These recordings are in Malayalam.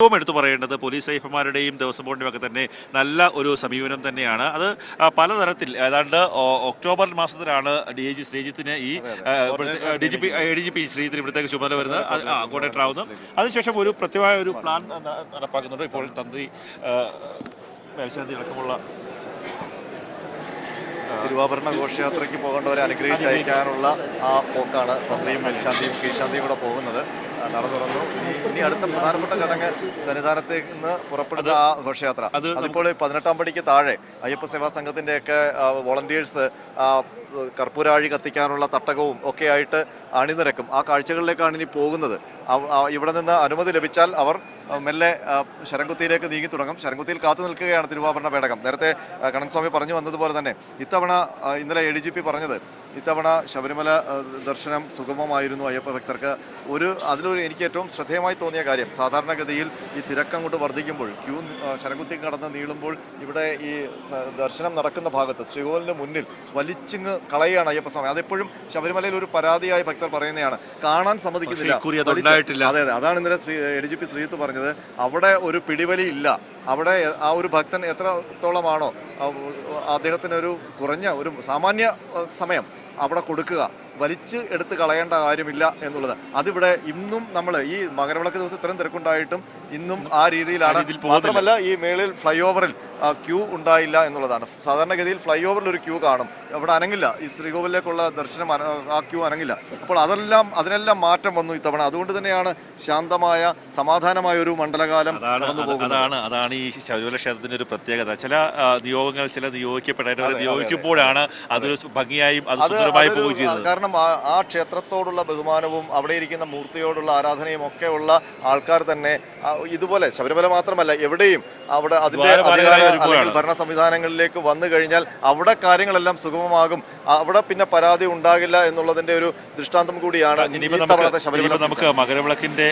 ഏറ്റവും എടുത്തു പറയേണ്ടത് പോലീസ് ഐഫന്മാരുടെയും ദേവസ്വം ബോർഡിന്റെയും ഒക്കെ തന്നെ നല്ല ഒരു സമീപനം തന്നെയാണ്. അത് പലതരത്തിൽ ഏതാണ്ട് ഒക്ടോബർ മാസത്തിലാണ് DIG ശ്രീജിത്തിന് ഈ ADGP ശ്രീജിത്തിന് ഇവിടത്തേക്ക് ചുമതല വരുന്നത്, കോർഡിനേറ്റർ ആവുന്നത്. അതിനുശേഷം ഒരു പ്രത്യേകമായ ഒരു പ്ലാൻ നടപ്പാക്കുന്നുണ്ട്. ഇപ്പോൾ തന്ത്രി മേൽശാന്തി അടക്കമുള്ള തിരുവാഭരണ ഘോഷയാത്രയ്ക്ക് പോകേണ്ടവരെ അനുഗ്രഹിച്ചയക്കാനുള്ള ആ പോക്കാണ് തന്ത്രിയും മേൽശാന്തിയും കീഴ്ശാന്തിയും കൂടെ പോകുന്നത്. നട തുറന്നു. ഇനി അടുത്ത പ്രധാനപ്പെട്ട ചടങ്ങ് സന്നിധാനത്തേക്ക് നിന്ന് പുറപ്പെടുന്ന ആ ഘോഷയാത്ര. അതിപ്പോൾ 18-ാം പടിക്ക് താഴെ അയ്യപ്പ സേവാ സംഘത്തിന്റെയൊക്കെ വോളണ്ടിയേഴ്സ് കർപ്പൂരാഴി കത്തിക്കാനുള്ള തട്ടകവും ഒക്കെ ആയിട്ട് അണിനിരക്കും. ആ കാഴ്ചകളിലേക്കാണ് ഇനി പോകുന്നത്. ഇവിടെ നിന്ന് അനുമതി ലഭിച്ചാൽ അവർ മെല്ലെ ശരംകുത്തിയിലേക്ക് നീങ്ങി തുടങ്ങും. ശരംകുത്തിയിൽ കാത്തു നിൽക്കുകയാണ് തിരുവാഭരണ പേടകം. നേരത്തെ കണ്ണൻസ്വാമി പറഞ്ഞു വന്നതുപോലെ തന്നെ ഇത്തവണ ഇന്നലെ ADGP പറഞ്ഞത് ഇത്തവണ ശബരിമല ദർശനം സുഗമമായിരുന്നു അയ്യപ്പ ഭക്തർക്ക്. അതിലൊരു എനിക്ക് ഏറ്റവും ശ്രദ്ധേയമായി തോന്നിയ കാര്യം, സാധാരണഗതിയിൽ ഈ തിരക്കങ്ങോട്ട് വർദ്ധിക്കുമ്പോൾ ശരംകുത്തി കടന്ന് നീളുമ്പോൾ ഇവിടെ ഈ ദർശനം നടക്കുന്ന ഭാഗത്ത് ശ്രീകോവിലിന് മുന്നിൽ വലിച്ചിങ്ങ് കളയുകയാണ് അയ്യപ്പസ്വാമി. അതെപ്പോഴും ശബരിമലയിൽ ഒരു പരാതിയായി ഭക്തർ പറയുന്നതാണ്. കാണാൻ സമ്മതിക്കുന്നില്ല. അതെ, അതാണ് ഇന്നലെ ADGP ശ്രീജിത്ത് പറഞ്ഞത്. അവിടെ ഒരു പിടിവലി ഇല്ല. അവിടെ ആ ഒരു ഭക്തൻ എത്രത്തോളമാണോ അദ്ദേഹത്തിന് ഒരു കുറഞ്ഞ ഒരു സാമാന്യ സമയം അവിടെ കൊടുക്കുക, വലിച്ച് എടുത്ത് കളയേണ്ട കാര്യമില്ല എന്നുള്ളത്. അതിവിടെ ഇന്നും നമ്മൾ ഈ മകരവിളക്ക് ദിവസം ഇത്രയും തിരക്കുണ്ടായിട്ടും ഇന്നും ആ രീതിയിലാണ്. മാത്രമല്ല ഈ മേളിൽ ഫ്ലൈ ഓവറിൽ ക്യൂ ഉണ്ടായില്ല എന്നുള്ളതാണ്. സാധാരണഗതിയിൽ ഫ്ലൈ ഓവറിൽ ഒരു ക്യൂ കാണും, അവിടെ അനങ്ങില്ല. ഈ ശ്രീകോവിലേക്കുള്ള ദർശനം ആ ക്യൂ അനങ്ങില്ല. അപ്പോൾ അതിനെല്ലാം മാറ്റം വന്നു ഇത്തവണ. അതുകൊണ്ട് തന്നെയാണ് ശാന്തമായ സമാധാനമായ ഒരു മണ്ഡലകാലം കടന്നു പോകുന്നത്. അതാണ് ഈ ശബരിമല ക്ഷേത്രത്തിന്റെ ഒരു പ്രത്യേകത. ചില നിയോഗങ്ങൾ ചില നിയോഗിക്കപ്പെടേണ്ടവരെ നിയോഗിക്കുമ്പോഴാണ് അതൊരു ഭംഗിയായും അത് സുന്ദരമായി പോവുകയും ചെയ്യുന്നത്. കാരണം ആ ക്ഷേത്രത്തോടുള്ള ബഹുമാനവും അവിടെ ഇരിക്കുന്ന മൂർത്തിയോടുള്ള ആരാധനയും ഒക്കെ ഉള്ള ആൾക്കാർ തന്നെ ഇതുപോലെ ശബരിമല മാത്രമല്ല എവിടെയും അവിടെ അതിന്റെ അല്ലെങ്കിൽ ഭരണ സംവിധാനങ്ങളിലേക്ക് വന്നു കഴിഞ്ഞാൽ അവിടെ കാര്യങ്ങളെല്ലാം സുഗമമാകും. അവിടെ പിന്നെ പരാതി ഉണ്ടാകില്ല എന്നുള്ളതിന്റെ ഒരു ദൃഷ്ടാന്തം കൂടിയാണ് ശബരിമല. നമുക്ക് മകരവിളക്കിന്റെ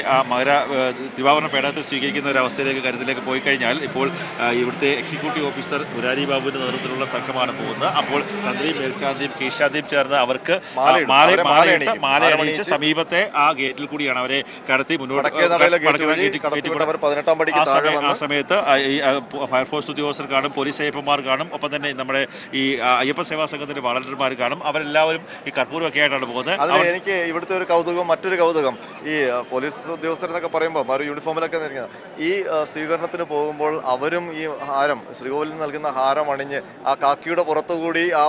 തിരുവാഭരണ പേടകത്തിൽ സ്വീകരിക്കുന്ന ഒരു അവസ്ഥയിലേക്ക് കരുത്തിലേക്ക് പോയി കഴിഞ്ഞാൽ ഇപ്പോൾ ഇവിടുത്തെ എക്സിക്യൂട്ടീവ് ഓഫീസർ മുരാരി ബാബുവിന്റെ നേതൃത്വത്തിലുള്ള സംഘമാണ് പോകുന്നത്. അപ്പോൾ തന്ത്രിയും മേൽശാന്തിയും കീഴ്ശാന്തിയും ചേർന്ന് അവർക്ക് മാലയണിയിച്ച് സമീപത്തെ ആ ഗേറ്റിൽ കൂടിയാണ് അവരെ കടത്തി മുന്നോട്ട്. ആ സമയത്ത് ഫയർഫോഴ്സ് ഉദ്യോഗസ്ഥർ കാണും, പോലീസ് അയ്യപ്പന്മാർ കാണും, ഒപ്പം തന്നെ നമ്മുടെ ഈ അയ്യപ്പ സേവാ സംഘത്തിന്റെ വളണ്ടിയർമാർ കാണും. അവരെല്ലാവരും ഈ കർപ്പൂരമൊക്കെ ആയിട്ടാണ് പോകുന്നത്. അതിൽ എനിക്ക് ഇവിടുത്തെ ഒരു കൗതുകം, മറ്റൊരു കൗതുകം, ഈ പോലീസ് ഉദ്യോഗസ്ഥരെന്നൊക്കെ പറയുമ്പോൾ അവർ യൂണിഫോമിലൊക്കെ ഈ സ്വീകരണത്തിന് പോകുമ്പോൾ അവരും ഈ ഹാരം, ശ്രീകോവിലിൽ നൽകുന്ന ഹാരം അണിഞ്ഞ് ആ കാക്കിയുടെ പുറത്തുകൂടി ആ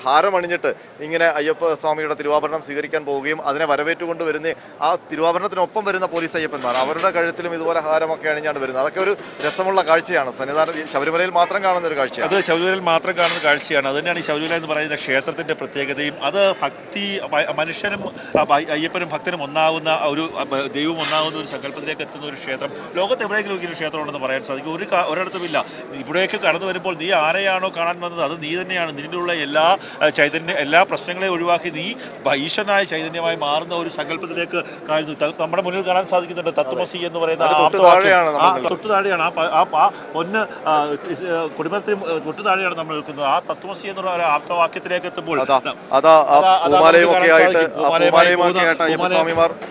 ഹാരം അണിഞ്ഞിട്ട് ഇങ്ങനെ അയ്യപ്പ സ്വാമിയുടെ തിരുവാഭരണം സ്വീകരിക്കാൻ പോവുകയും അതിനെ വരവേറ്റുകൊണ്ട് വരുന്ന ആ തിരുവാഭരണത്തിനൊപ്പം വരുന്ന പോലീസ് അയ്യപ്പന്മാർ അവരുടെ കഴുത്തിലും ഇതുപോലെ ഹാരമൊക്കെ അണിഞ്ഞാണ് വരുന്നത്. അതൊക്കെ ഒരു രസമുള്ള കാഴ്ചയാണ്. ശബരിമലയിൽ മാത്രം കാണുന്ന ഒരു കാഴ്ചയാണ്. അത് ശബരിമലയിൽ മാത്രം കാണുന്ന കാഴ്ചയാണ്. അത് തന്നെയാണ് ഈ ശബരിമല എന്ന് പറയുന്ന ക്ഷേത്രത്തിന്റെ പ്രത്യേകതയും. അത് ഭക്തി, മനുഷ്യനും അയ്യപ്പനും ഭക്തനും ഒന്നാവുന്ന ഒരു ദൈവം ഒന്നാവുന്ന ഒരു സങ്കല്പത്തിലേക്ക് എത്തുന്ന ഒരു ക്ഷേത്രം ലോകത്ത് എവിടെയെങ്കിലും ഒരു ക്ഷേത്രം ഉണ്ടെന്ന് പറയാൻ സാധിക്കും. ഒരിടത്തുമില്ല. ഇവിടേക്ക് കടന്നു വരുമ്പോൾ നീ ആരെയാണോ കാണാൻ വന്നത് അത് നീ തന്നെയാണ്. നിന്നിലുള്ള എല്ലാ പ്രശ്നങ്ങളെ ഒഴിവാക്കി നീ ഈശ്വരനായ ചൈതന്യമായി മാറുന്ന ഒരു സങ്കല്പത്തിലേക്ക് നമ്മുടെ മുന്നിൽ കാണാൻ സാധിക്കുന്നുണ്ട്. തത്വമസി എന്ന് പറയുന്ന തൊട്ടു താഴെയാണ് ആ പൊന്ന് കുടുംബത്തിന് തൊട്ടു താഴെയാണ് നമ്മൾ നിൽക്കുന്നത്. ആ തത്വമസി എന്നുള്ള ഒരു ആപ്തവാക്യത്തിലേക്ക് എത്തുമ്പോൾ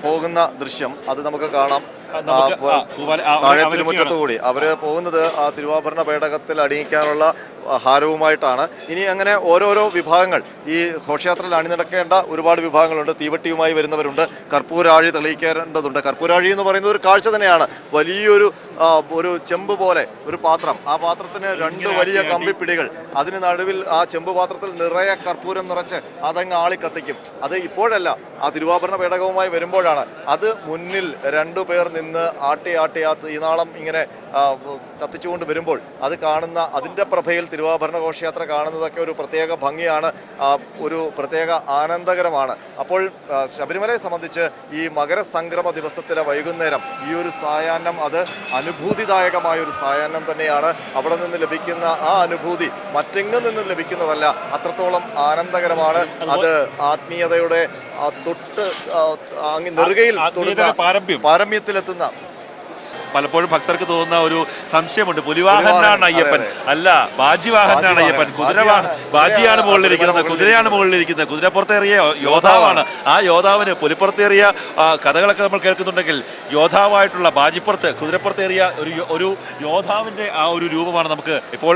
പോകുന്ന ദൃശ്യം അത് നമുക്ക് കാണാം. കൂടി അവര് പോകുന്നത് ആ തിരുവാഭരണ പേടകത്തിൽ അണിയിക്കാനുള്ള ഹാരവുമായിട്ടാണ്. ഇനി അങ്ങനെ ഓരോരോ വിഭാഗങ്ങൾ ഈ ഘോഷയാത്രയിൽ അണിനിരക്കേണ്ട ഒരുപാട് വിഭാഗങ്ങളുണ്ട്. തീവട്ടിയുമായി വരുന്നവരുണ്ട്, കർപ്പൂരാഴി തെളിയിക്കേണ്ടതുണ്ട്. കർപ്പൂരാഴി എന്ന് പറയുന്നത് ഒരു കാഴ്ച തന്നെയാണ്. വലിയൊരു ചെമ്പ് പോലെ ഒരു പാത്രം, ആ പാത്രത്തിന് 2 വലിയ കമ്പിപ്പിടികൾ, അതിന് നടുവിൽ ആ ചെമ്പ് പാത്രത്തിൽ നിറയെ കർപ്പൂരം നിറച്ച് അതങ്ങ് ആളി കത്തിക്കും. അത് ഇപ്പോഴല്ല, ആ തിരുവാഭരണ പേടകവുമായി വരുമ്പോഴാണ്. അത് മുന്നിൽ 2 പേർ നിന്ന് ആട്ടി ആ തീനാളം ഇങ്ങനെ കത്തിച്ചുകൊണ്ട് വരുമ്പോൾ അത് കാണുന്ന അതിന്റെ പ്രഭയിൽ തിരുവാഭരണ ഘോഷയാത്ര കാണുന്നതൊക്കെ ഒരു പ്രത്യേക ഭംഗിയാണ്, ഒരു പ്രത്യേക ആനന്ദകരമാണ്. അപ്പോൾ ശബരിമലയെ സംബന്ധിച്ച് ഈ മകരസംക്രമ ദിവസത്തിലെ വൈകുന്നേരം ഈ ഒരു സായാഹ്നം അത് അനുഭൂതിദായകമായ ഒരു സായാഹ്നം തന്നെയാണ്. അവിടെ നിന്ന് ലഭിക്കുന്ന ആ അനുഭൂതി മറ്റെങ്ങും നിന്നും ലഭിക്കുന്നതല്ല. അത്രത്തോളം ആനന്ദകരമാണ്. അത് ആത്മീയതയുടെ തൊട്ട് നെറുകയിൽ പാരമ്യത്തിലെത്തുന്ന പലപ്പോഴും ഭക്തർക്ക് തോന്നുന്ന ഒരു സംശയമുണ്ട്. പുലിവാഹനാണ് അയ്യപ്പൻ, അല്ല ബാജിവാഹനാണ് അയ്യപ്പൻ. ബാജിയാണ് മുകളിലിരിക്കുന്നത്, കുതിരയാണ് മുകളിലിരിക്കുന്നത്. കുതിരപ്പുറത്തേറിയ യോദ്ധാവാണ്. ആ യോദ്ധാവിന് പുലിപ്പുറത്തേറിയ കഥകളൊക്കെ നമ്മൾ കേൾക്കുന്നുണ്ടെങ്കിൽ യോദ്ധാവായിട്ടുള്ള ബാജിപ്പുറത്ത് കുതിരപ്പുറത്തേറിയ ഒരു യോദ്ധാവിന്റെ ആ ഒരു രൂപമാണ് നമുക്ക് ഇപ്പോൾ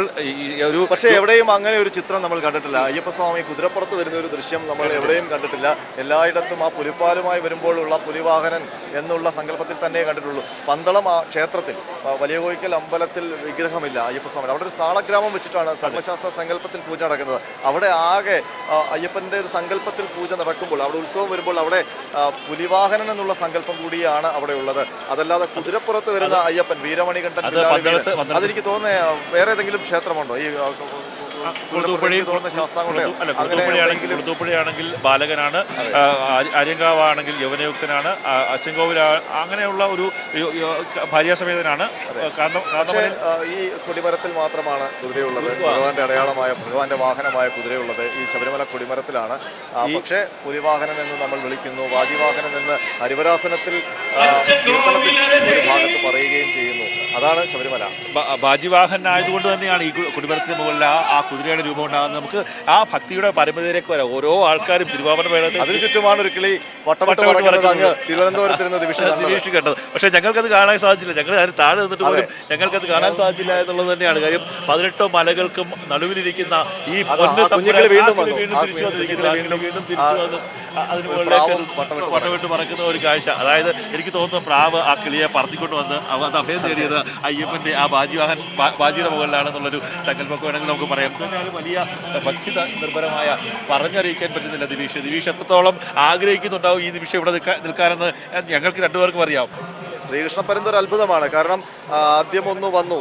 ഒരു. പക്ഷേ എവിടെയും അങ്ങനെ ഒരു ചിത്രം നമ്മൾ കണ്ടിട്ടില്ല. അയ്യപ്പസ്വാമി കുതിരപ്പുറത്ത് വരുന്ന ഒരു ദൃശ്യം നമ്മൾ എവിടെയും കണ്ടിട്ടില്ല. എല്ലായിടത്തും ആ പുലിപ്പാലുമായി വരുമ്പോഴുള്ള പുലിവാഹനൻ എന്നുള്ള സങ്കല്പത്തിൽ തന്നെ കണ്ടിട്ടുള്ളൂ. പന്തളം ആ ക്ഷേത്രത്തിൽ വലിയ കോയിക്കൽ അമ്പലത്തിൽ വിഗ്രഹമില്ല അയ്യപ്പസ്വാമി. അവിടെ ഒരു സാളഗ്രാമം വെച്ചിട്ടാണ് ധർമ്മശാസ്ത്ര സങ്കല്പത്തിൽ പൂജ നടക്കുന്നത്. അവിടെ ആകെ അയ്യപ്പന്റെ ഒരു സങ്കല്പത്തിൽ പൂജ നടക്കുമ്പോൾ, അവിടെ ഉത്സവം വരുമ്പോൾ അവിടെ പുലിവാഹനൻ എന്നുള്ള സങ്കല്പം കൂടിയാണ് അവിടെ ഉള്ളത്. അതല്ലാതെ കുതിരപ്പുറത്ത് വരുന്ന അയ്യപ്പൻ വീരമണികണ്ഠൻ അതെനിക്ക് തോന്നുന്നത് വേറെ ഏതെങ്കിലും ക്ഷേത്രമുണ്ടോ? ഈ കുളത്തൂപ്പുഴയാണെങ്കിൽ ബാലകനാണ്, അര്യങ്കാവാണെങ്കിൽ യൗവനയുക്തനാണ്, അശ്വങ്കോവിൽ അങ്ങനെയുള്ള ഒരു ഭാര്യാസമേതനാണ്. ഈ കൊടിമരത്തിൽ മാത്രമാണ് കുതിരയുള്ളത്. ഭഗവാന്റെ അടയാളമായ ഭഗവാന്റെ വാഹനമായ കുതിരയുള്ളത് ഈ ശബരിമല കൊടിമരത്തിലാണ്. പക്ഷേ പുലിവാഹനൻ എന്ന് നമ്മൾ വിളിക്കുന്നു, വാജിവാഹനൻ എന്ന് ഹരിവരാസനത്തിൽ ഒരു ഭാഗത്ത് പറയുകയും ചെയ്യുന്നു. അതാണ് ശബരിമല. ബാജിവാഹനായതുകൊണ്ട് തന്നെയാണ് ഈ കൊടിമരത്തിന് മുകളിൽ ആ കുതിരയുടെ രൂപം ഉണ്ടാകുന്നത്. നമുക്ക് ആ ഭക്തിയുടെ പരമ്പരയിലേക്ക് വരാം. ഓരോ ആൾക്കാരും തിരുവാഭരണ വേളത്തിൽ അതിന് ചുറ്റുമാണ് ഒരു കിളി തിരുവനന്തപുരത്ത് നിരീക്ഷിക്കേണ്ടത്. പക്ഷെ ഞങ്ങൾക്കത് കാണാൻ സാധിച്ചില്ല. ഞങ്ങൾ അതിന് താഴെ നിന്നിട്ട് പോലും ഞങ്ങൾക്കത് കാണാൻ സാധിച്ചില്ല എന്നുള്ളത് തന്നെയാണ് കാര്യം. 18 മലകൾക്കും നടുവിലിരിക്കുന്ന ഈ വീണ്ടും തിരിച്ചു വന്ന് അതിന് മുകളിലേക്ക് വട്ടമിട്ട് പറക്കുന്ന ഒരു കാഴ്ച. അതായത് എനിക്ക് തോന്നുന്നു പ്രാവ് ആ കിളിയെ പറത്തിക്കൊണ്ട് വന്ന് അത് അഭയം തേടിയത് അയ്യപ്പന്റെ ആ ബാജിയുടെ മുകളിലാണെന്നുള്ളൊരു സങ്കല്പമൊക്കെ വേണമെങ്കിൽ നമുക്ക് പറയാം. തന്നെയാണ് വലിയ ഭക്തി നിർഭരമായ പറഞ്ഞറിയിക്കാൻ പറ്റുന്നില്ല ദിവിഷ് എത്രത്തോളം ആഗ്രഹിക്കുന്നുണ്ടാവും ഈ നിമിഷം ഇവിടെ നിൽക്കാനെന്ന് ഞങ്ങൾക്ക് രണ്ടുപേർക്കും അറിയാം. ശ്രീകൃഷ്ണപരന്ത് ഒരു അത്ഭുതമാണ്. കാരണം ആദ്യം ഒന്ന് വന്നു,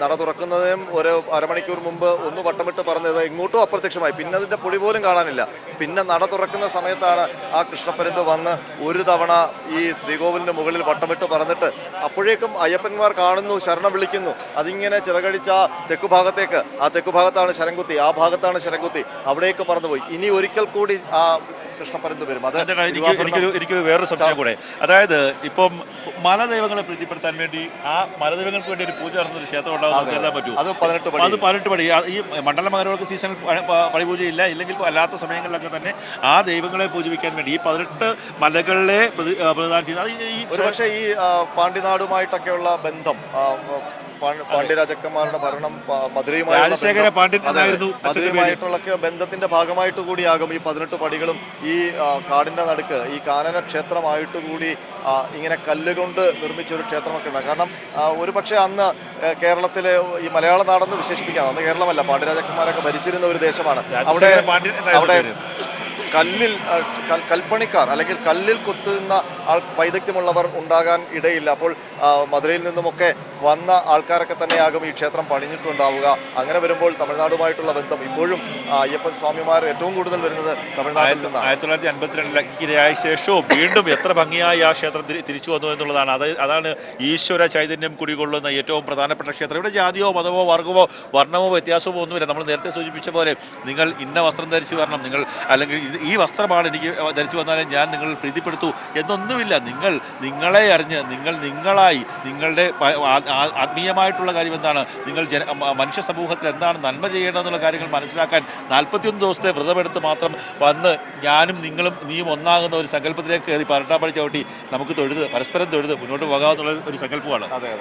നട തുറക്കുന്നതിനും ഒരു അരമണിക്കൂർ മുമ്പ് ഒന്ന് വട്ടമിട്ട് പറഞ്ഞത് ഇങ്ങോട്ടും അപ്രത്യക്ഷമായി. പിന്നെ അതിന്റെ പൊടി പോലും കാണാനില്ല. പിന്നെ നട തുറക്കുന്ന സമയത്താണ് ആ കൃഷ്ണപരന്ത് വന്ന് ഒരു തവണ ഈ ശ്രീകോവിലിന്റെ മുകളിൽ വട്ടമിട്ട് പറഞ്ഞിട്ട് അപ്പോഴേക്കും അയ്യപ്പന്മാർ കാണുന്നു, ശരണം വിളിക്കുന്നു. അതിങ്ങനെ ചിറകടിച്ച തെക്കുഭാഗത്തേക്ക്, ആ തെക്കുഭാഗത്താണ് ശരംകുത്തി, ആ ഭാഗത്താണ് ശരംകുത്തി, അവിടേക്ക് പറന്നുപോയി. ഇനി ഒരിക്കൽ കൂടി ആ കൃഷ്ണപരന്ത് വരും. അത് എനിക്കൊരു വേറൊരു സംശയം കൂടെ. അതായത് ഇപ്പം മലദൈവങ്ങളെ പ്രീതിപ്പെടുത്താൻ വേണ്ടി ആ മലദൈവങ്ങൾക്ക് വേണ്ടി ഒരു പൂജ നടന്ന ഒരു ക്ഷേത്രം ഉണ്ടാകുന്നത് കരുതാൻ പറ്റും. അത് 18 പടി. ഈ മണ്ഡലമകരങ്ങൾക്ക് സീസണിൽ പടിപൂജയില്ല, ഇല്ലെങ്കിൽ അല്ലാത്ത സമയങ്ങളിലൊക്കെ തന്നെ ആ ദൈവങ്ങളെ പൂജിക്കാൻ വേണ്ടി ഈ 18 മലകളിലെ പ്രതിദാനം ചെയ്യുന്നത്. ഒരുപക്ഷെ ഈ പാണ്ഡ്യനാടുമായിട്ടൊക്കെയുള്ള ബന്ധം, പാണ്ഡ്യരാജാക്കന്മാരുടെ ഭരണം മധുരയുമായിട്ടുള്ള ബന്ധത്തിന്റെ ഭാഗമായിട്ട് കൂടിയാകും ഈ 18 പടികളും ഈ കാടിന്റെ നടുക്ക് ഈ കാനന ക്ഷേത്രമായിട്ട് കൂടി ഇങ്ങനെ കല്ലുകൊണ്ട് നിർമ്മിച്ച ഒരു ക്ഷേത്രമൊക്കെ ഉണ്ട്. കാരണം ഒരുപക്ഷെ അന്ന് കേരളത്തിലെ ഈ മലയാള നാടെന്ന് വിശേഷിപ്പിക്കാം. അന്ന് കേരളമല്ല, പാണ്ഡ്യരാജാക്കന്മാരൊക്കെ ഭരിച്ചിരുന്ന ഒരു ദേശമാണ്. അവിടെ കൽപ്പണിക്കാർ അല്ലെങ്കിൽ കല്ലിൽ കൊത്തുന്ന വൈദഗ്ധ്യമുള്ളവർ ഉണ്ടാകാൻ ഇടയില്ല. അപ്പോൾ മധുരയിൽ നിന്നുമൊക്കെ വന്ന ആൾക്കാരൊക്കെ തന്നെയാകും ഈ ക്ഷേത്രം പണിഞ്ഞിട്ടുണ്ടാവുക. അങ്ങനെ വരുമ്പോൾ തമിഴ്നാടുമായിട്ടുള്ള ബന്ധം ഇപ്പോഴും അയ്യപ്പൻ സ്വാമിമാർ ഏറ്റവും കൂടുതൽ വരുന്നത് തമിഴ്നാട്ടിൽ നിന്നാണ്. 1952 ശേഷവും വീണ്ടും എത്ര ഭംഗിയായി ആ ക്ഷേത്രം തിരിച്ചു വന്നു എന്നുള്ളതാണ്. അതാണ് ഈശ്വര ചൈതന്യം കുടികൊള്ളുന്ന ഏറ്റവും പ്രധാനപ്പെട്ട ക്ഷേത്രം. ഇവിടെ ജാതിയോ മതമോ വർണ്ണമോ വ്യത്യാസമോ ഒന്നുമില്ല. നമ്മൾ നേരത്തെ സൂചിപ്പിച്ച പോലെ നിങ്ങൾ ഇന്ന വസ്ത്രം ധരിച്ചു വരണം, നിങ്ങൾ അല്ലെങ്കിൽ ഈ വസ്ത്രമാണ് എനിക്ക് ധരിച്ചു വന്നാലേ ഞാൻ നിങ്ങൾ പ്രീതിപ്പെടുത്തൂ എന്നൊന്നുമില്ല. നിങ്ങളെ അറിഞ്ഞ് നിങ്ങളായി നിങ്ങളുടെ ആത്മീയമായിട്ടുള്ള കാര്യം എന്താണ്, നിങ്ങൾ മനുഷ്യ സമൂഹത്തിൽ എന്താണ് നന്മ ചെയ്യേണ്ടതെന്നുള്ള കാര്യങ്ങൾ മനസ്സിലാക്കാൻ 41 ദിവസത്തെ വ്രതമെടുത്ത് മാത്രം വന്ന് ഞാനും നിങ്ങളും നീയും ഒന്നാകുന്ന ഒരു സങ്കല്പത്തിലേക്ക് കയറി 18 പടി ചവിട്ടി നമുക്ക് പരസ്പരം തൊഴുത് മുന്നോട്ട് പോകാമെന്നുള്ള ഒരു സങ്കല്പമാണ്. അതെ.